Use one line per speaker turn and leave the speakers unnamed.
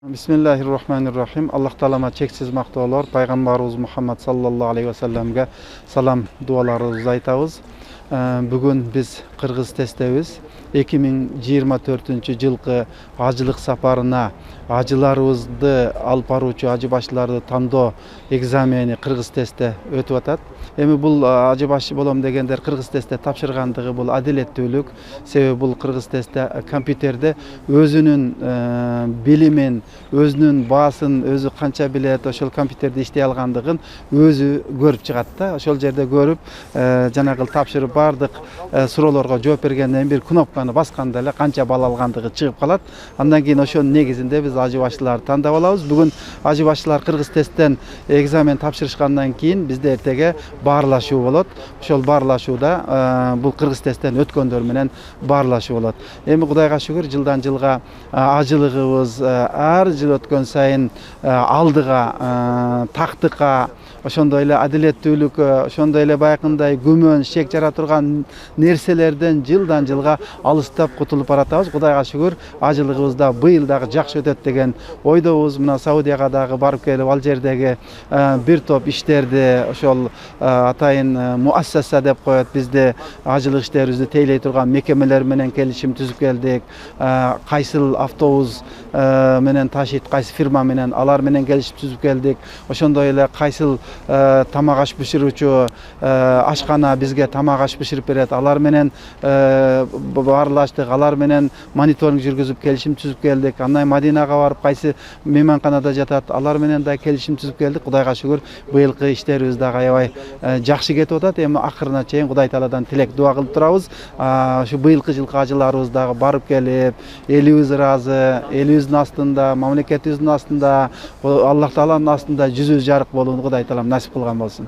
Bismillahirrahmanirrahim. Allah Teala'ma çeksiz maqtoolor, Peygamberimiz Muhammed sallallahu aleyhi ve sellem'ge salam dualarımızı aytабыз. Bugün biz Kırgız testebиz. 2024 жылкы ажылык сапарына ажыларыбызды алып баруучу ажы башчыларды тандоо экзамени Кыргыз тестте өтүп атат. Эми бул ажы башчы болом дегендер Кыргыз тестте тапшыргандыгы бул адилеттүүлүк. Себеби бул Кыргыз тестте компьютерде өзүнүн билимин, өзүнүн баасын, өзү канча билет, ошол компьютерде иштей алгандыгын өзү көрүп чыгат да. Ошол жерде көрүп, жанагы тапшырып бардык суроолорго жооп бергенден бир кнопканы басканда эле канча балл алгандыгы чыгып калат. Андан кийин ошонун негизинде биз ажы башчыларды тандап алабыз. Бүгүн ажы башчылар Кыргыз тесттен экзамен тапшырышкандан кийин бизде эртеге баарлашуу болот. Ошол баарлашууда бул Кыргыз тесттен өткөндөр менен баарлашуу болот. Эми Кудайга шүгүр, жылдан жылга ажылыгыбыз ар жыл өткөн сайын алдыга, тактыкка, ошондой эле адилеттүүлүккө, ошондой эле байкындай күмөн, шек жара турган нерселерден жылдан жылга алыстап кутулуп баратабыз. Кудайга шүгүр, ажылыгыбыз да быйыл дагы жакшы өтөт деген ойдобуз. Мына Саудияга дагы барып келип, ал жердеги бир топ иштерди, ошол атайын муассаса деп коет, бизде ажылык иштерибизди тейлей турган мекемелер менен келишим түзүп келдик. Кайсыл автобус менен ташыйт, кайсы фирма менен, алар менен келишим түзүп келдик. Ошондой эле кайсыл тамак аш бышыруучу ашкана бизге тамак аш бышырып берет, алар менен баарлаштык, алар менен мониторинг жүргүзүп келишим түзүп келдик. Андан Мадинага барып, кайсы мейманканада жатат, алар менен да келишим түзүп келдик. Кудайга шүгүр, быйылкы иштерибиз дагы аябай жакшы кетип атат. Эми акырына чейин Кудай Тааладан тилек дуа кылып турабыз. Ушу быйылкы жылкы ажыларыбыз дагы барып келип, элибиз ыраазы, элибиздин астында, мамлекетибиздин астында, Аллах Тааланын астында жүзүбүз жарык болууну Кудай Таалам насип кылган болсун.